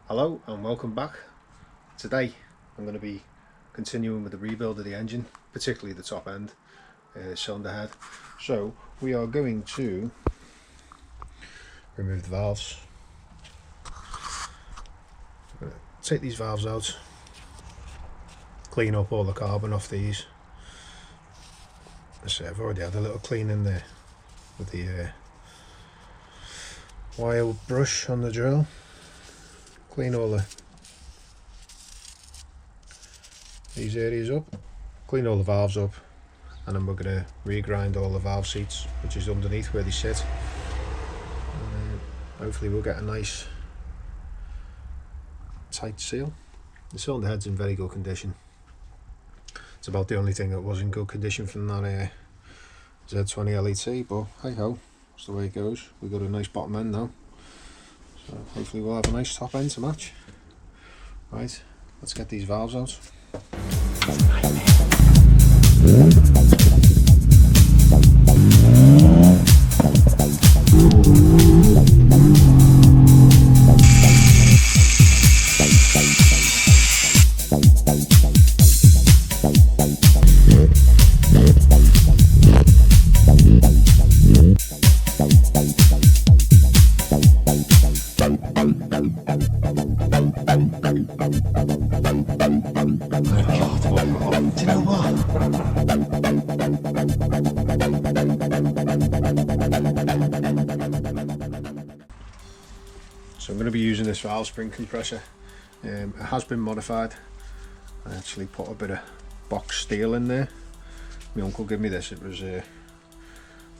Hello and welcome back. Today I'm going to be continuing with the rebuild of the engine, particularly the top end cylinder head. So we are going to remove the valves. I'm going to take these valves out, clean up all the carbon off these. So I've already had a little clean in there with the wire brush on the drill. Clean all these areas up, clean all the valves up, and then we're going to regrind all the valve seats, which is underneath where they sit, and hopefully we'll get a nice tight seal. The cylinder head's in very good condition. It's about the only thing that was in good condition from that Z20LET, but hey ho, that's the way it goes. We've got a nice bottom end now, so hopefully we'll have a nice top end to match. Right, let's get these valves out. So I'm going to be using this valve spring compressor. It has been modified. I actually put a bit of box steel in there. My uncle gave me this. It was I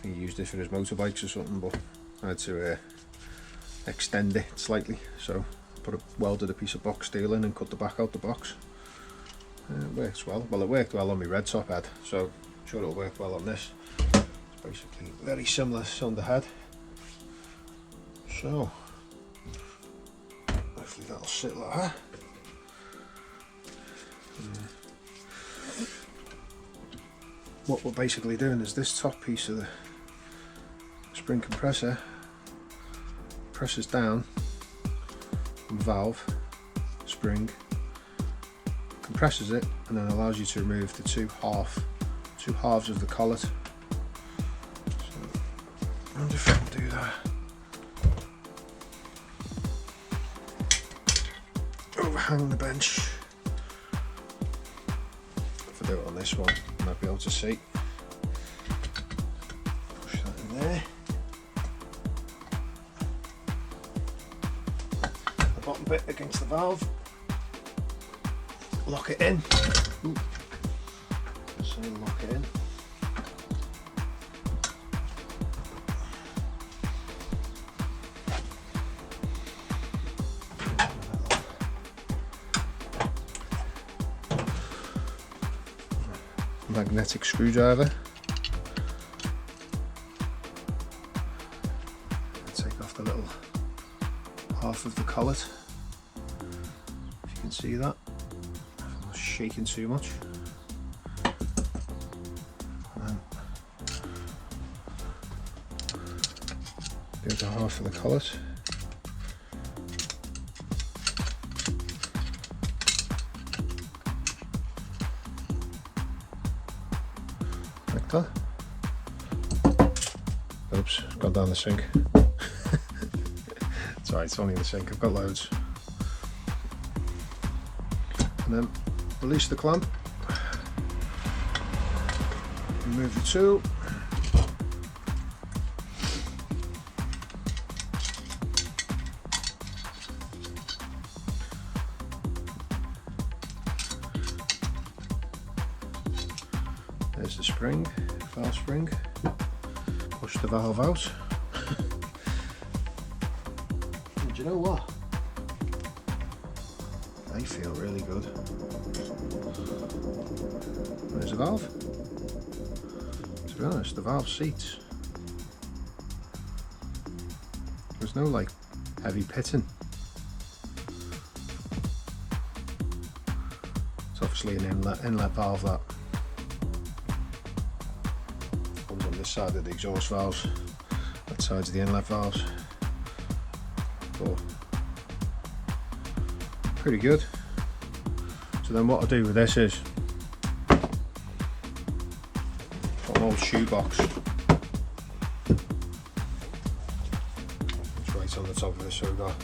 think he used it for his motorbikes or something, but I had to extend it slightly. So I welded a piece of box steel in and cut the back out the box. It works well. Well, it worked well on my red top head, so I'm sure it'll work well on this. It's basically very similar cylinder head. So hopefully that'll sit like that. What we're basically doing is this top piece of the spring compressor presses down on the valve spring, compresses it, and then allows you to remove the two halves of the collet. So I wonder if I can do that. Overhang the bench. If I do it on this one, I might be able to see. Push that in there. The bottom bit against the valve. Lock it in. Ooh. So lock it in. Magnetic screwdriver. Take off the little half of the collet. If you can see that. I'm not shaking too much. And the other half of the collet. Like that. Oops, gone down the sink. It's alright, it's only in the sink, I've got loads. And then release the clamp. Remove the tool. There's the spring, valve spring. Push the valve out. And do you know what? They feel really good. There's a valve. To be honest, the valve seats. There's no like heavy pitting. It's obviously an inlet valve that comes on this side of the exhaust valves, that side's the inlet valves. But pretty good. So then what I'll do with this is got an old shoebox. It's right on the top of this, so we've got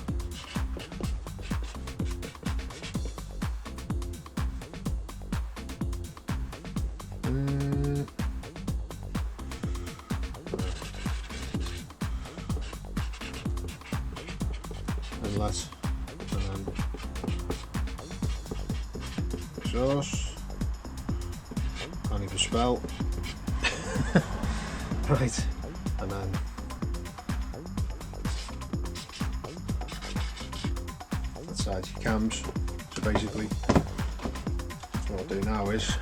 inlet, and then exhaust. Can't even spell. Right, and then that side's your cams. So basically, what I'll do now is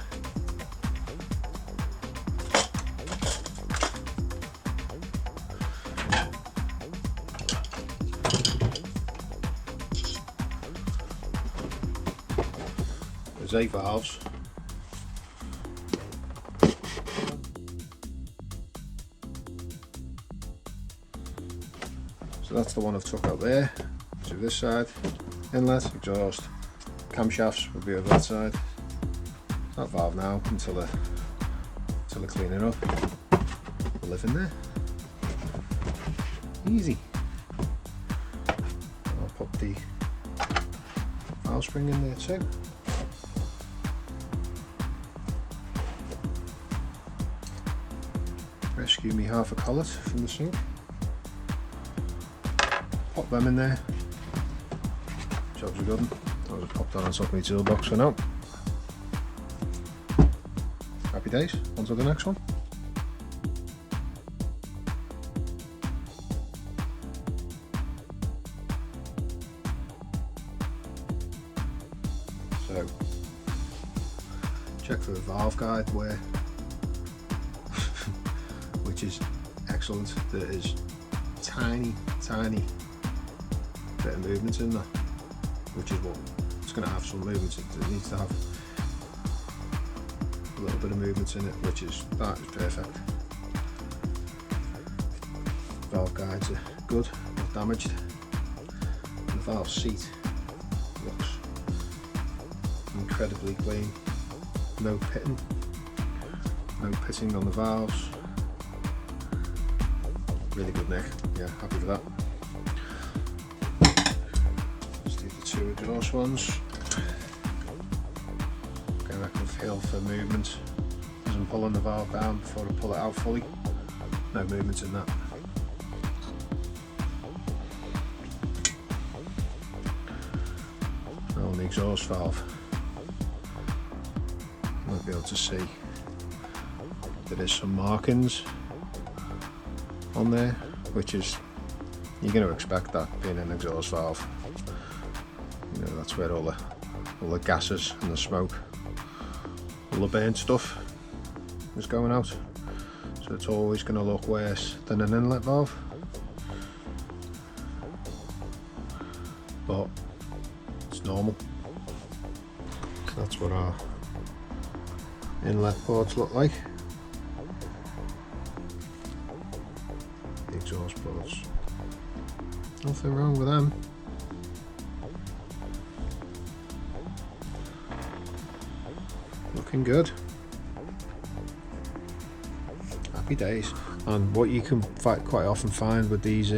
there's 8 valves. So that's the one I've took out there. So this side, inlet, exhaust, camshafts will be over that side. That valve now until I clean it up. We'll live in there. Easy. I'll pop the valve spring in there too. Rescue me half a collet from the sink. Pop them in there. Jobs are good. I'll just pop that on top of my toolbox for now. Happy days. On to the next one. So, check for the valve guide where, which is excellent. There is tiny bit of movement in there, which is what it's going to have some movement. It needs to have a little bit of movement in it, that is perfect. Valve guides are good, not damaged. And the valve seat looks incredibly clean. No pitting on the valves. Really good neck. Yeah, happy with that. Let's do the 2 exhaust ones. Go back and feel for movement as I'm pulling the valve down before I pull it out fully. No movement in that. Now on the exhaust valve, you might be able to see there is some markings on there, which is, you're going to expect that being an exhaust valve. You know, that's where all the gases and the smoke, all the burnt stuff is going out. So it's always going to look worse than an inlet valve. But it's normal. That's what our inlet ports look like. The exhaust ports. Nothing wrong with them. Looking good. Happy days. And what you can quite often find with these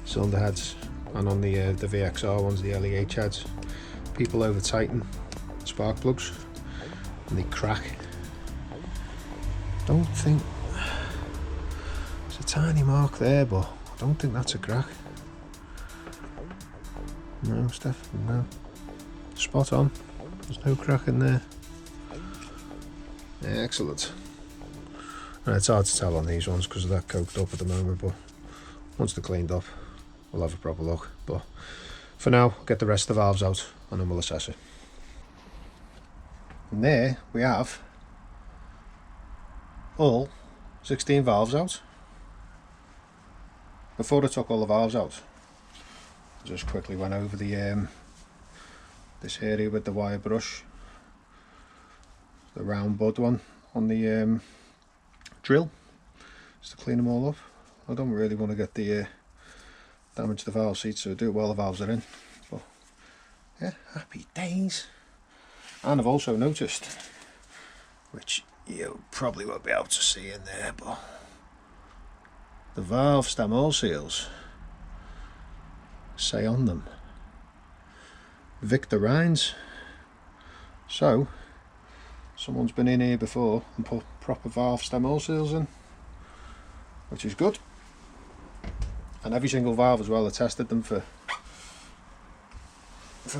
cylinder heads, and on the VXR ones, the LEH heads, people over tighten spark plugs and they crack. Don't think, there's a tiny mark there, but I don't think that's a crack. No, Steph, no. Spot on. There's no crack in there. Yeah, excellent. Right, it's hard to tell on these ones because they're coked up at the moment, but once they're cleaned up, we'll have a proper look. But for now, I'll get the rest of the valves out and then we'll assess it. And there we have all 16 valves out. Before I took all the valves out, I just quickly went over the this area with the wire brush, the round bud one on the drill, just to clean them all up. I don't really want to get the damage the valve seats, so I do it while the valves are in. But Yeah, happy days. And I've also noticed, which you probably won't be able to see in there, but the valve stem oil seals say on them Victor Rhines. So someone's been in here before and put proper valve stem oil seals in, which is good. And every single valve as well, I tested them for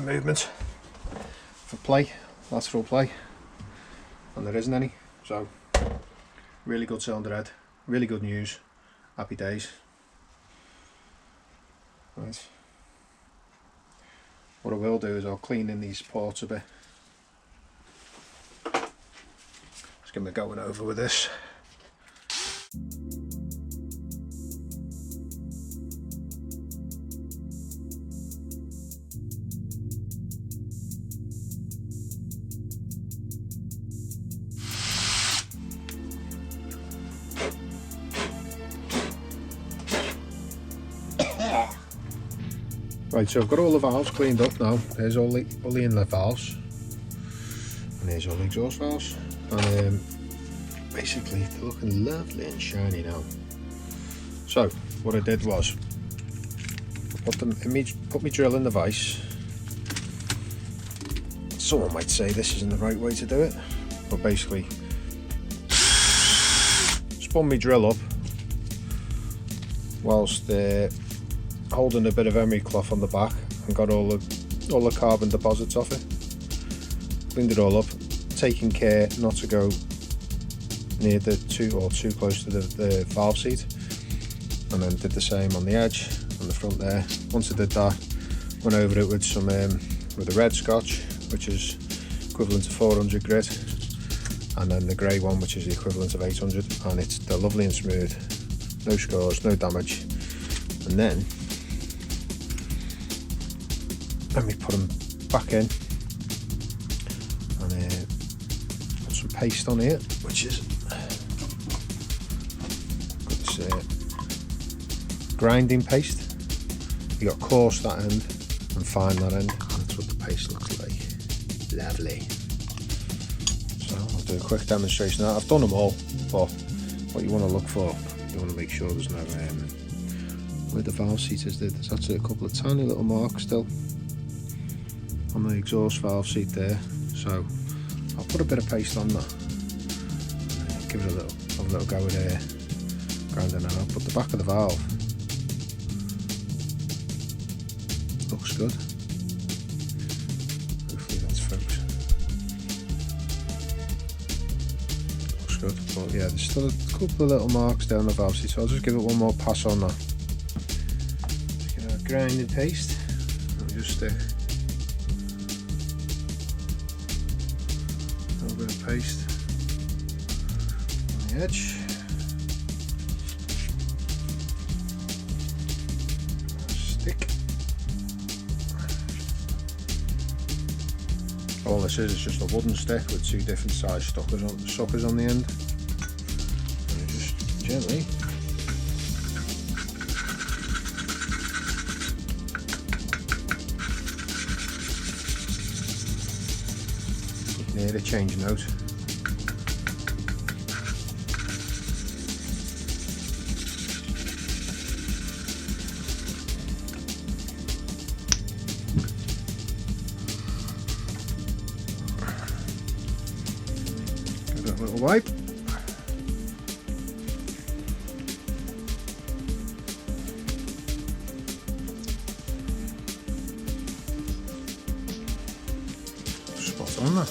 movement, for play, lateral play, and there isn't any. So really good cylinder head, really good news, happy days. Right, what I will do is I'll clean in these ports a bit. Just get me going over with this. Right, so I've got all the valves cleaned up now. There's all the inlet valves, and there's all the exhaust valves. And basically they're looking lovely and shiny now. So what I did was put my drill in the vise. Someone might say this isn't the right way to do it, but basically spun my drill up whilst holding a bit of emery cloth on the back and got all the carbon deposits off it. Cleaned it all up, taking care not to go near too close to the valve seat, and then did the same on the edge on the front there. Once I did that, went over it with some with a red scotch, which is equivalent to 400 grit, and then the grey one, which is the equivalent of 800, and they're lovely and smooth, no scores, no damage. And then we put them back in and put some paste on here, which is this grinding paste. You got coarse that end and fine that end. That's what the paste looks like. Lovely. So I'll do a quick demonstration of that. I've done them all, but what you want to look for, you want to make sure there's no where the valve seat is. There's actually a couple of tiny little marks still on the exhaust valve seat there, so I'll put a bit of paste on that, give it a little go with grinding that out. But the back of the valve looks good. Hopefully that's focused. Looks good, but yeah, there's still a couple of little marks down the valve seat, so I'll just give it one more pass on that. Just get our grinding paste and just stick a little bit of paste on the edge. Stick. All this is just a wooden stick with two different size suckers on the end. And you just gently near the change note. Give it a little wipe. Spot on there.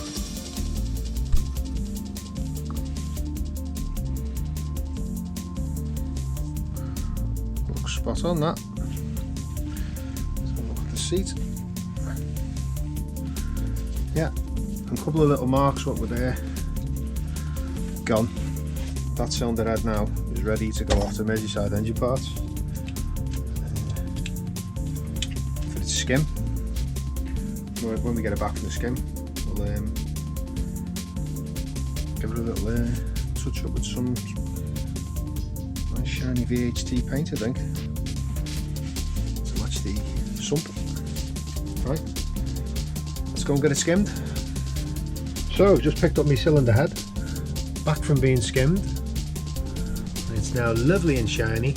Spot on that. Let's have a look at the seat. Yeah, and a couple of little marks what were there, gone. That cylinder head now is ready to go off to Merseyside engine parts for the skim. When we get it back from the skim, we'll give it a little touch up with some nice shiny VHT paint, I think, to match the sump. Right, let's go and get it skimmed. So I've just picked up my cylinder head, back from being skimmed. It's now lovely and shiny,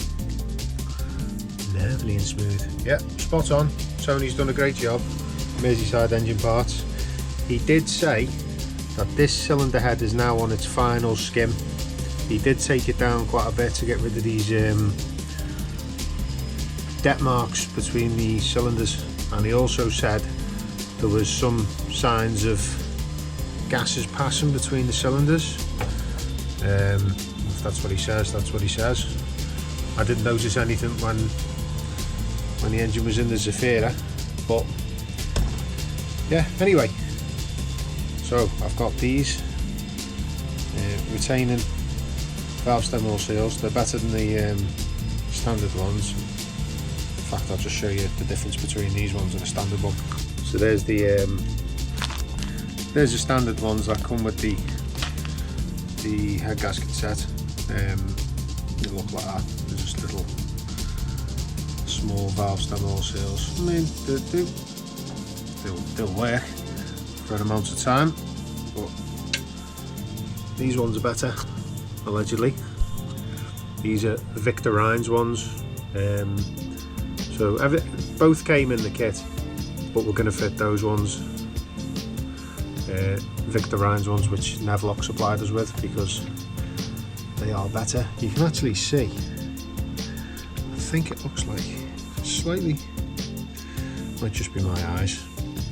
lovely and smooth. Yeah, spot on. Tony's done a great job. Merseyside Engine Parts. He did say that this cylinder head is now on its final skim. He did take it down quite a bit to get rid of these dent marks between the cylinders, and he also said there was some signs of gases passing between the cylinders. If that's what he says, that's what he says. I didn't notice anything when the engine was in the Zafira, but yeah, anyway, so I've got these retaining valve stem oil seals. They're better than the standard ones. In fact, I'll just show you the difference between these ones and a standard one. So there's the standard ones that come with the head gasket set. They look like that. They're just little small valve stem oil seals. I mean, they'll work for an amount of time, but these ones are better, allegedly. These are Victor Rines ones. So both came in the kit, but we're going to fit those ones, Victor Rines ones, which Nevlock supplied us with, because they are better. You can actually see, I think it looks like slightly, might just be my eyes,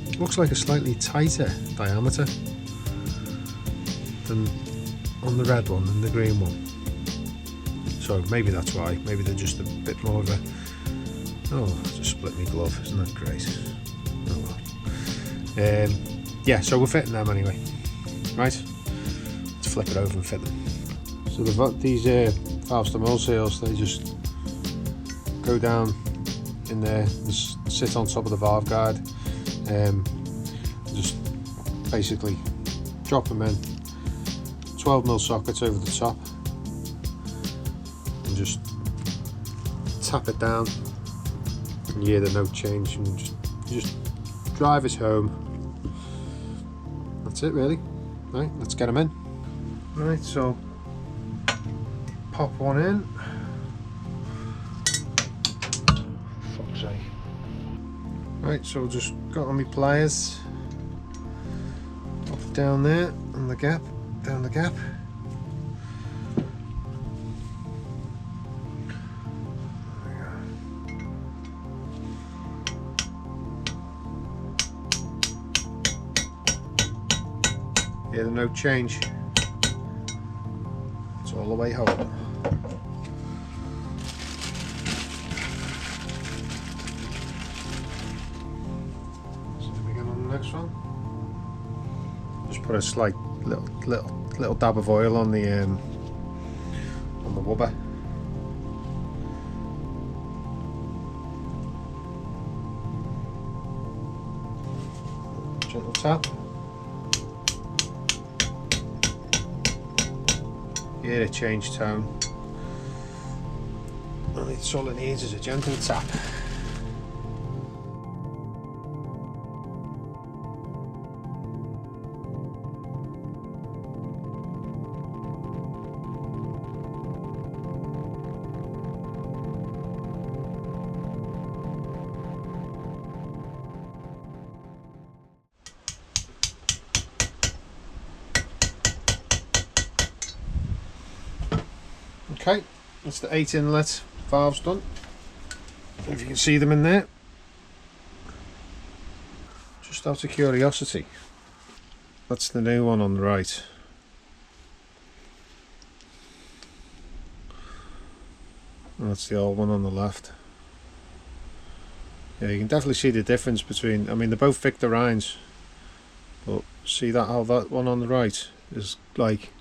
it looks like a slightly tighter diameter than on the red one and the green one. So maybe that's why. Maybe they're just a bit more of a... Oh, I just split my glove. Isn't that great? Oh well. Yeah, so we're fitting them anyway. Right, let's flip it over and fit them. So these valve stem oil seals, they just go down in there and sit on top of the valve guide. Just basically drop them in 12mm sockets over the top and just tap it down, and you hear the note change, and just drive it home. That's it really. Right, let's get them in. Right, so pop one in. Fuck's sake. Right, so just got on my pliers, pop it down there, and the gap, down the gap. Hear the note change. It's all the way home. So then we get on the next one. Just put a slight little dab of oil on the wubber. Gentle tap. Hear it change tone, and it's all it needs is a gentle tap. Okay, that's the 8 inlet valves done. If you can see them in there. Just out of curiosity, that's the new one on the right. And that's the old one on the left. Yeah, you can definitely see the difference between, I mean, they're both Victor Rines, but see that how that one on the right is like,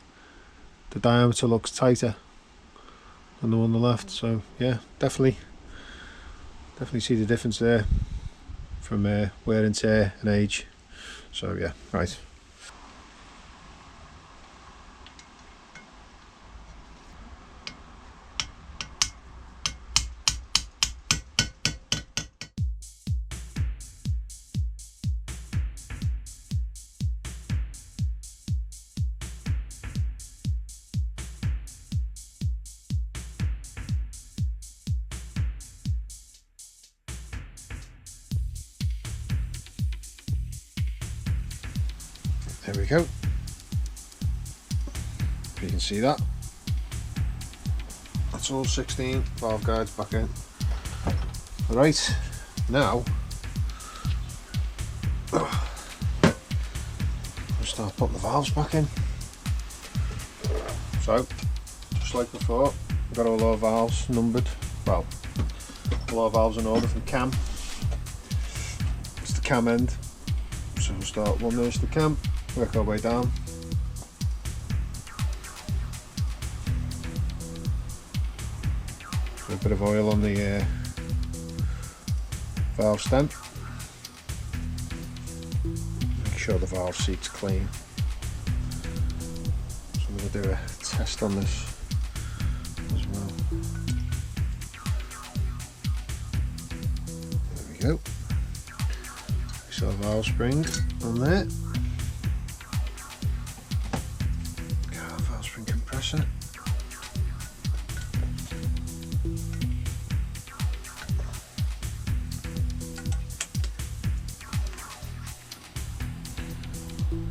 the diameter looks tighter than the one on the left. So yeah, definitely see the difference there from wear and tear and age. So yeah, right. There we go. You can see that. That's all 16 valve guides back in. Right, now we'll start putting the valves back in. So, just like before, we've got all our valves numbered. Well, all our valves in order from cam. It's the cam end. So we'll start one nose to cam, work our way down. A bit of oil on the valve stem. Make sure the valve seat's clean. So I'm going to do a test on this as well. There we go. So valve spring on there. Valve spring compressor.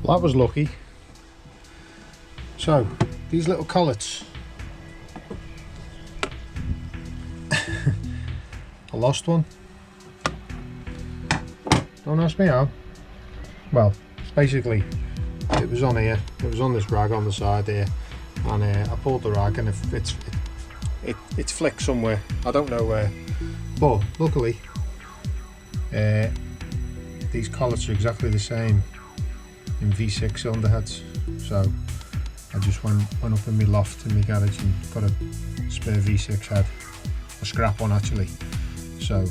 Well, that was lucky. So these little collets, I lost one. Don't ask me how. Well, basically it was on here, it was on this rag on the side here, and I pulled the rag and it's flicked somewhere, I don't know where, but luckily these collets are exactly the same in V6 cylinder heads, so I just went up in my loft in my garage and got a spare V6 head, a scrap one actually, so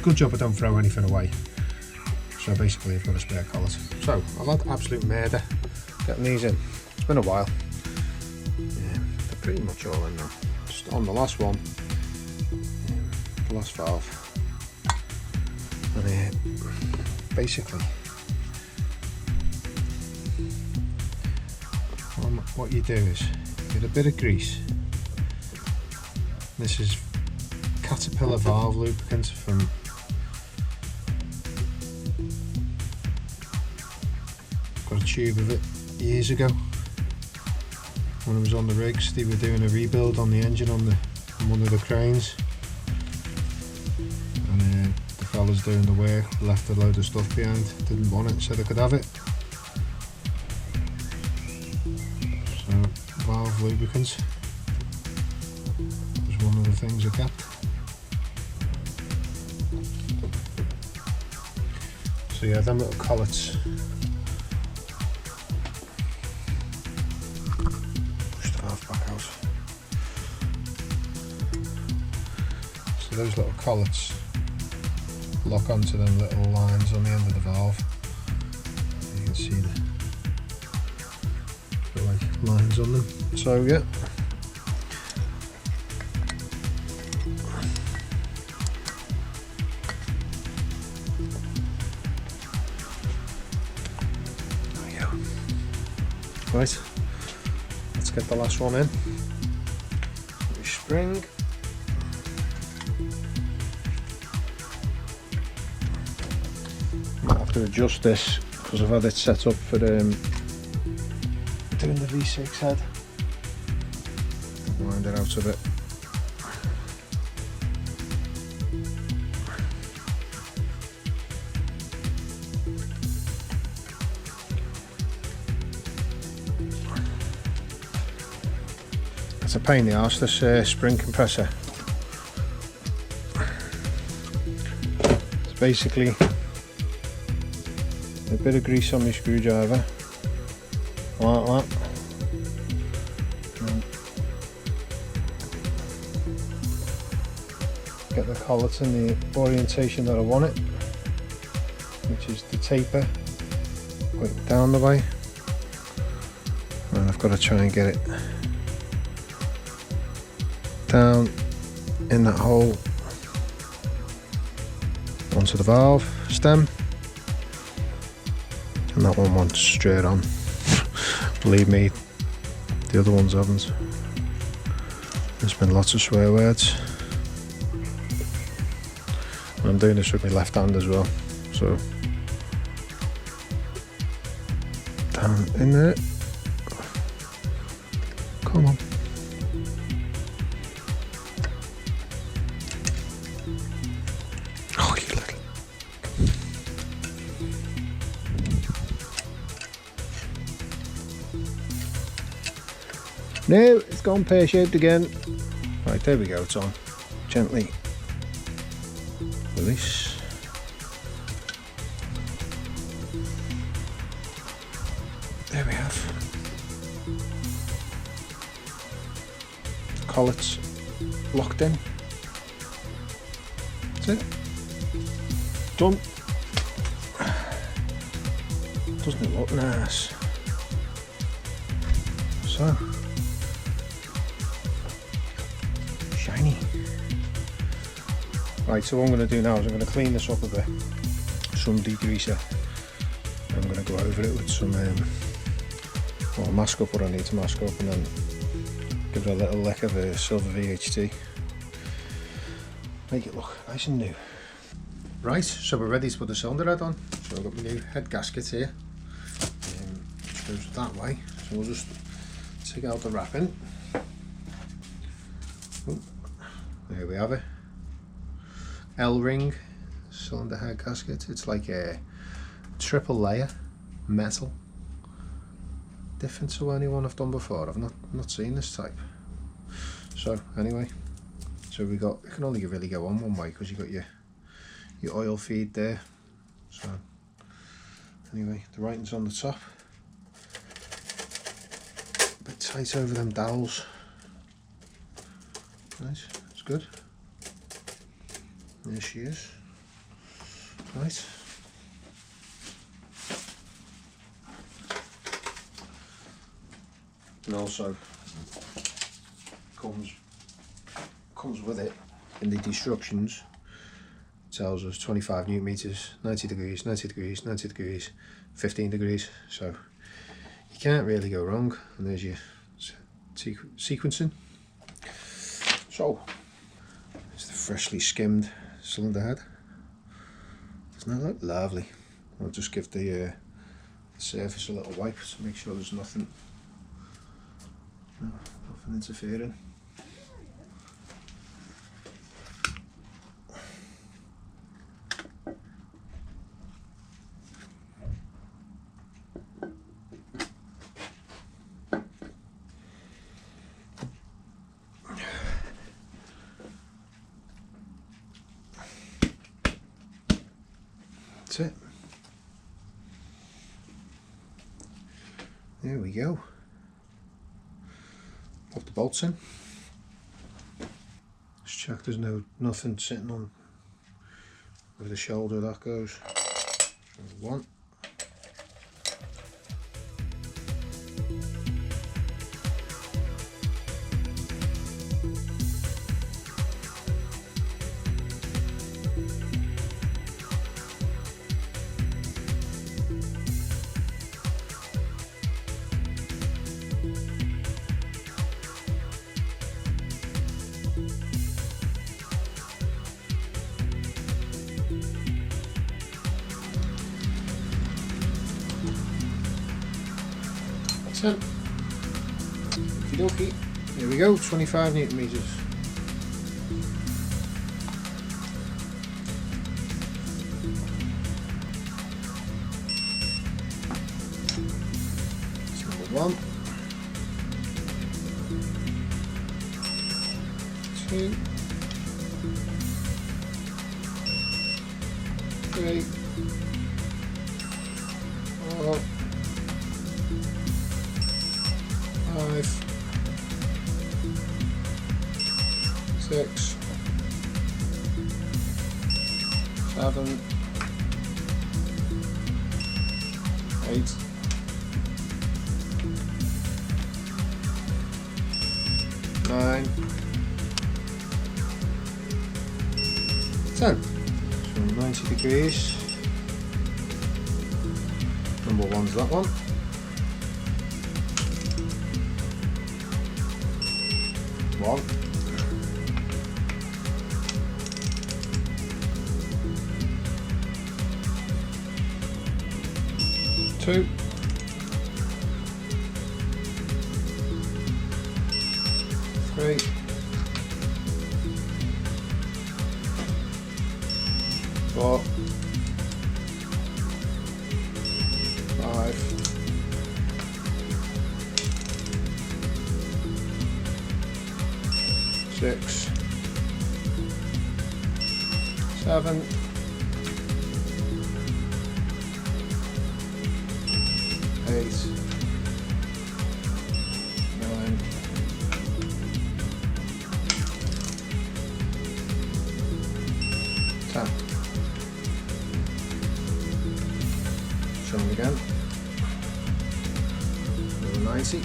good job I don't throw anything away. So basically I've got a spare collet. So I've had absolute murder getting these in. It's been a while. Yeah, they're pretty much all in now. Just on the last one, the last valve. And basically what you do is get a bit of grease. This is Caterpillar valve lubricant from got a tube of it years ago when I was on the rigs. They were doing a rebuild on the engine on one of the cranes, and the fellas doing the work left a load of stuff behind, didn't want it, so they could have it. So valve lubricants was one of the things I kept. So yeah, them little collets. Push the valve back out. So those little collets lock onto them little lines on the end of the valve. You can see the like lines on them. So yeah. Right, let's get the last one in. Spring. Might have to adjust this because I've had it set up for doing the V6 head. Wind it out a bit. It's a pain in the arse, this spring compressor. It's basically a bit of grease on my screwdriver, like that. And get the collet in the orientation that I want it, which is the taper going down the way, and I've got to try and get it down in that hole onto the valve stem, and that one went straight on. Believe me, the other ones haven't. There's been lots of swear words. I'm doing this with my left hand as well, so Down in there. Come on. Oh, you little. No, it's gone pear-shaped again. Right, there we go, it's on. Gently release. There we have. Collets locked in. That's it. Done. Doesn't it look nice? So shiny. Right, so what I'm going to do now is I'm going to clean this up a bit. Some degreaser. I'm going to go over it with some well, mask up what I need to mask up, and then give it a little lick of a silver VHT. Make it look nice and new. Right, so we're ready to put the cylinder head on. So I've got my new head gasket here. Which goes that way. So we'll just take out the wrapping. Oh, there we have it. L-ring cylinder head gasket. It's like a triple layer metal. Different to any one I've done before. I've not seen this type. So anyway, so we got, it can only really go on one way because you got your oil feed there. So anyway, the writing's on the top. A bit tight over them dowels. Nice, that's good. There she is. Right. And also comes with it in the instructions. It tells us 25 newton meters, 90 degrees, 90 degrees, 90 degrees, 15 degrees. So you can't really go wrong. And there's your sequencing. So it's the freshly skimmed cylinder head. Doesn't that look lovely? I'll just give the surface a little wipe to make sure there's nothing interfering. That's it. There we go. Pop the bolts in. Just check there's nothing sitting on where the shoulder that goes. So one. That's it. Okie dokie. There we go, 25 newton meters. That's number 1. 2. 3. 4. 5, 6, 7, 8, 9, 10. So 90 degrees. Number 1's that one. 1, 2, 4, 5, 6, 7, 8, 9, 10. Show them again. Another 90.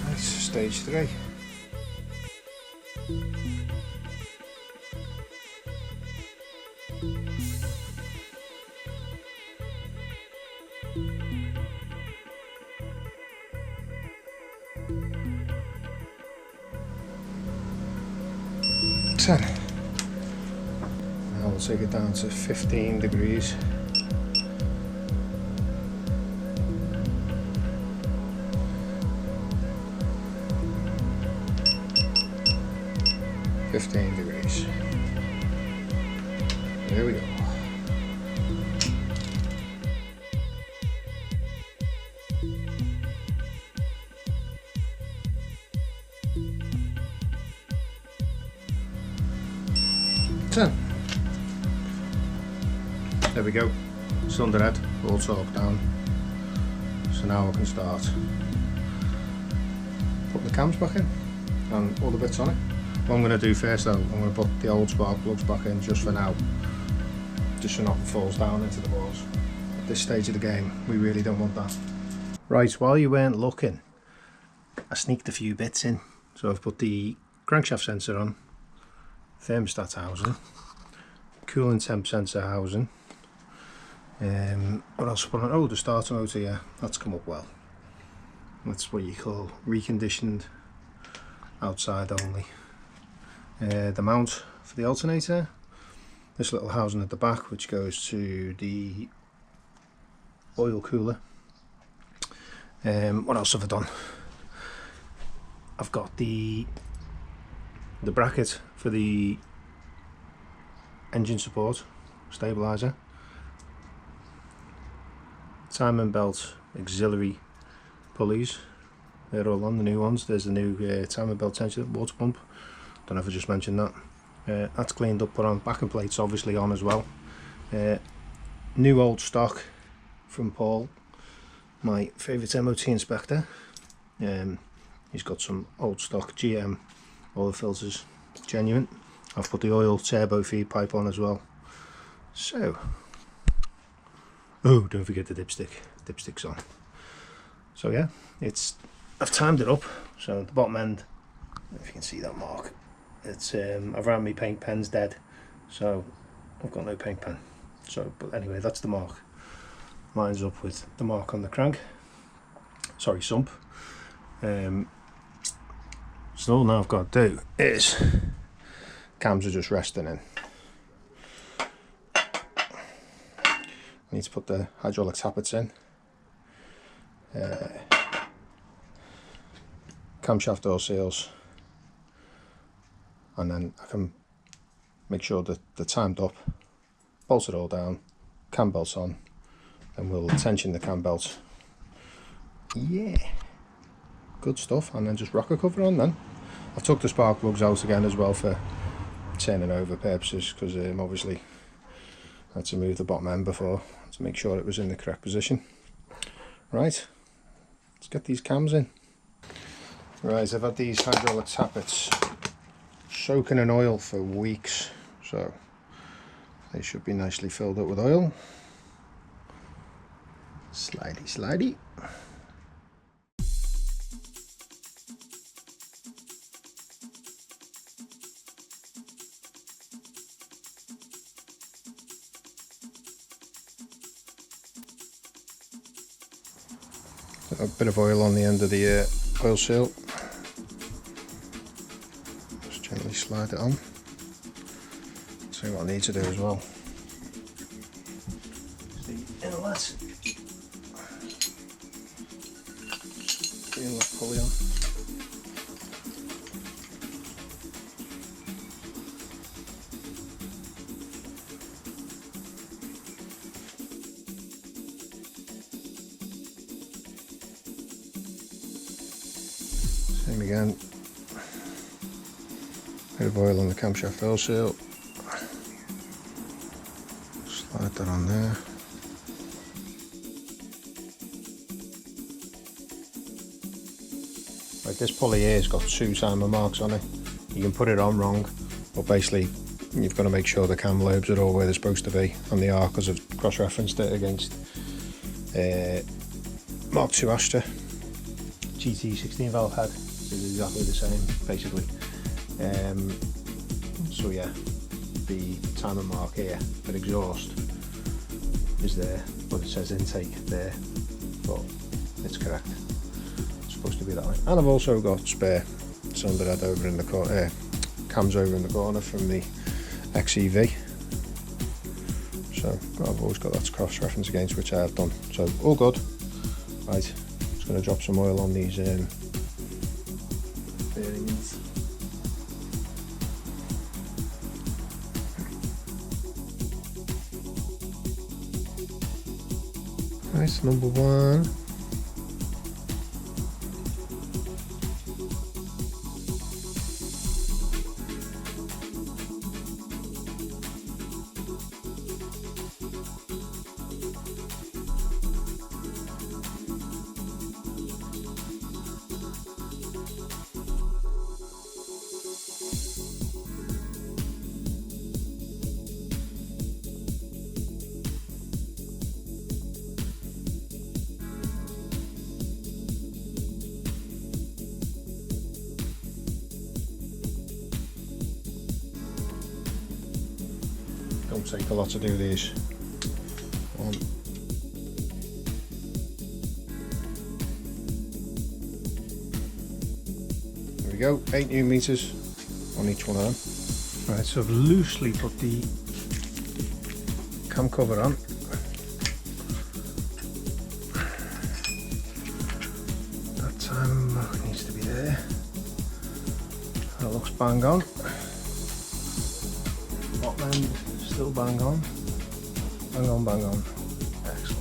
Nice, stage 3. Now we'll take it down to 15 degrees. There we go. There we go. It's underhead, all torqued down. So now I can start putting the cams back in and all the bits on it. What I'm going to do first though, I'm going to put the old spark plugs back in just for now, just so nothing falls down into the walls. At this stage of the game, we really don't want that. Right, while you weren't looking, I sneaked a few bits in. So I've put the crankshaft sensor on, thermostat housing, cooling temp sensor housing. What else put on? Oh, the starter motor, yeah, that's come up well. That's what you call reconditioned, outside only. The mount for the alternator, this little housing at the back which goes to the oil cooler. What else have I done? I've got the bracket for the engine support stabilizer, timing belt auxiliary pulleys, they're all on, the new ones. There's the new timing belt tension water pump, don't know if I just mentioned that. That's cleaned up, put on, backing plates obviously on as well. New old stock from Paul, my favourite MOT inspector. He's got some old stock GM oil filters, genuine. I've put the oil turbo feed pipe on as well. So, oh, don't forget the dipstick's on. So yeah, I've timed it up. So the bottom end, if you can see that mark, it's I've ran my paint pen's dead, so I've got no paint pen. So, but anyway, that's the mark. Lines up with the mark on the crank. Sorry, sump. So all now I've got to do is, cams are just resting in. I need to put the hydraulic tappets in. Camshaft door seals, and then I can make sure that they're timed up, bolt it all down, cam belts on, and we'll tension the cam belts. Yeah, good stuff. And then just rocker cover on then. I've took the spark plugs out again as well for turning over purposes, because obviously I had to move the bottom end before to make sure it was in the correct position. Right, let's get these cams in. Right, I've had these hydraulic tappets soaking in oil for weeks, so they should be nicely filled up with oil. Slidey, slidey. A bit of oil on the end of the oil seal. Just gently slide it on. See what I need to do as well. The inlet. The inlet pulley on. Same again. Bit of oil on the camshaft oil seal. Slide that on there. Right, this pulley here has got 2 timer marks on it. You can put it on wrong, but basically you've got to make sure the cam lobes are all where they're supposed to be on the R, because I've cross-referenced it against Mark II Astra GT 16 valve head. It's exactly the same basically. So yeah, the timer mark here for exhaust is there, but it says intake there, but it's correct. It's supposed to be that way. And I've also got spare cylinder head over in the corner, cams over in the corner from the XEV. So I've always got that to cross-reference against, which I have done. So all good. Right, just going to drop some oil on these bearings. Nice, number 1. Don't take a lot to do these. 1. There we go, 8 Newton meters on each one of them. Right, so I've loosely put the cam cover on. That time needs to be there. That looks bang on. Bottom end still bang on. Bang on, bang on. Excellent.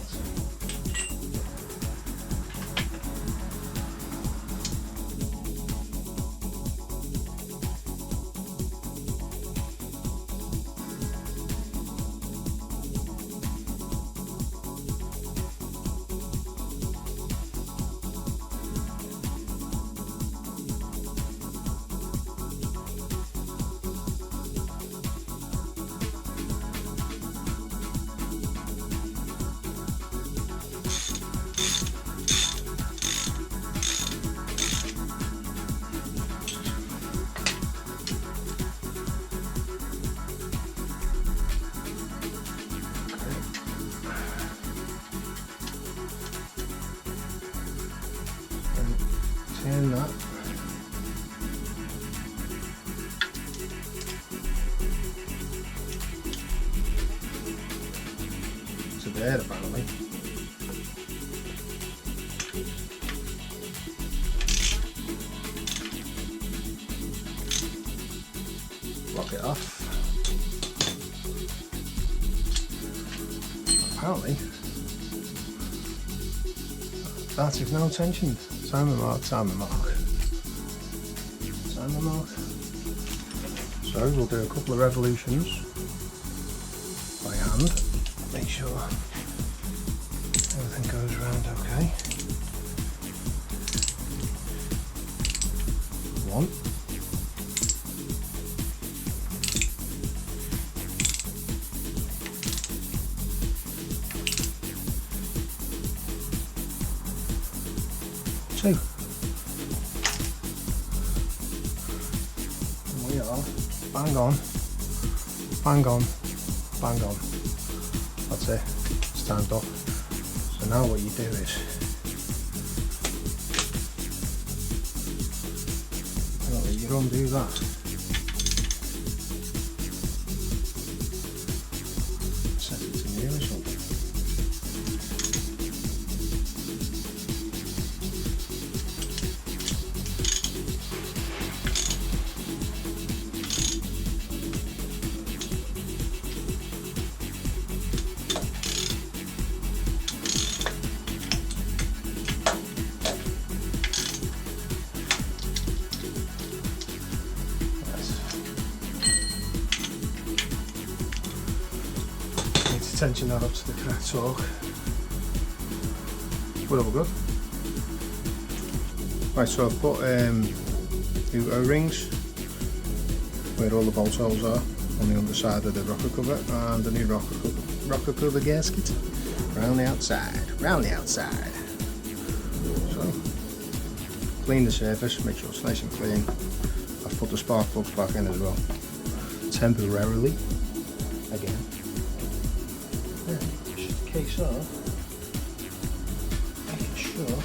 Turn that. To there apparently. Lock it off. Apparently that is now tensioned. Timer mark, timer mark, timer mark. So we'll do a couple of revolutions by hand, make sure everything goes around okay. 1. 2. And we are bang on, bang on, bang on. That's it, it's timed off. So now what you do is later on do that. Set it to new or something. Tension that up to the correct torque. We're all good. Right, so I've put new O-rings where all the bolt holes are on the underside of the rocker cover, and the new rocker cover gasket round the outside, So clean the surface, make sure it's nice and clean. I've put the spark plugs back in as well, temporarily again. Just a case of making sure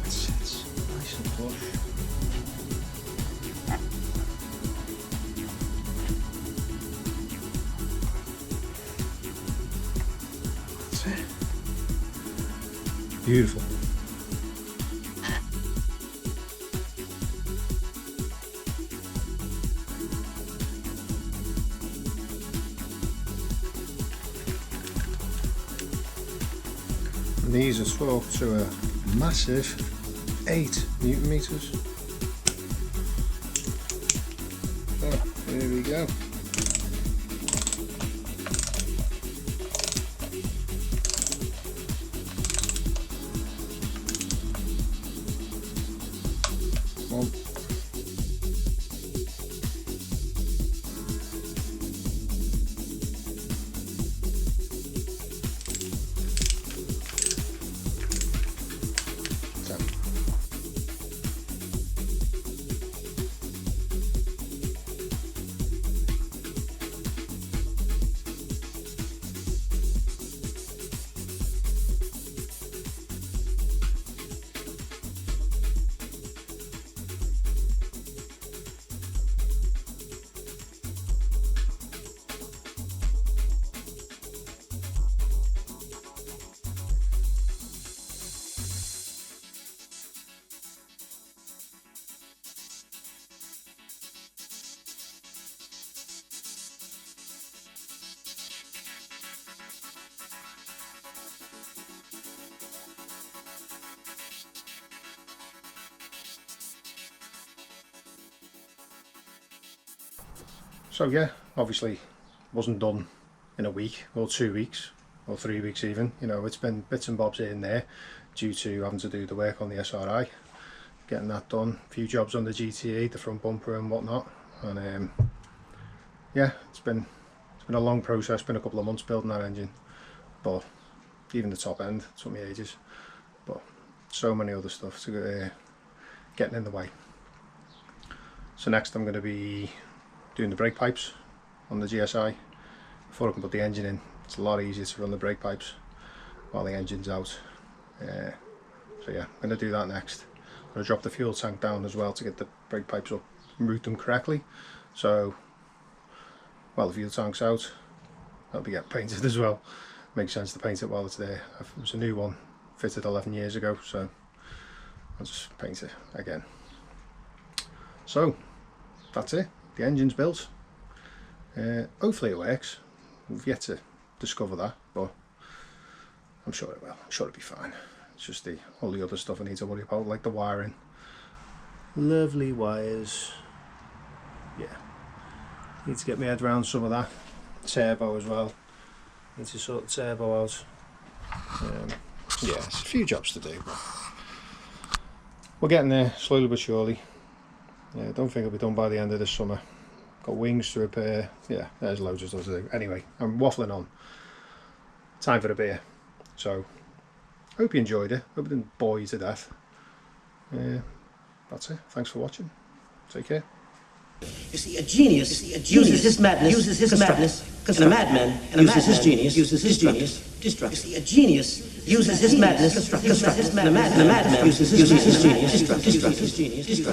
it sits nice and flush. That's it. Beautiful. These are torqued to a massive 8 Newton meters. So here we go. One. So yeah, obviously wasn't done in a week or 2 weeks or 3 weeks even, you know, it's been bits and bobs here and there due to having to do the work on the SRI, getting that done, a few jobs on the GTE, the front bumper and whatnot, and yeah, it's been a long process, been a couple of months building that engine, but even the top end took me ages, but so many other stuff to getting in the way. So next I'm going to be doing the brake pipes on the GSI before I can put the engine in. It's a lot easier to run the brake pipes while the engine's out. So yeah, I'm going to do that next. I'm going to drop the fuel tank down as well to get the brake pipes up and route them correctly. So while the fuel tank's out, that'll be getting painted as well. Makes sense to paint it while it's there. It was a new one fitted 11 years ago, so I'll just paint it again. So that's it. The engine's built. Hopefully it works. We've yet to discover that, but I'm sure it will. I'm sure it'll be fine. It's just all the other stuff I need to worry about, like the wiring. Lovely wires. Yeah. Need to get my head around some of that. Turbo as well. Need to sort the turbo out. Yeah, it's a few jobs to do, but we're getting there slowly but surely. Yeah, don't think it'll be done by the end of this summer. Got wings to repair. Yeah, there's loads of stuff to do. Anyway, I'm waffling on. Time for a beer. So, hope you enjoyed it. Hope it didn't bore you to death. That's it. Thanks for watching. Take care. You see, a genius uses his madness, and a madman uses his genius, destruct. You see, a genius uses his madness, construct, and a madman uses his genius, destruct.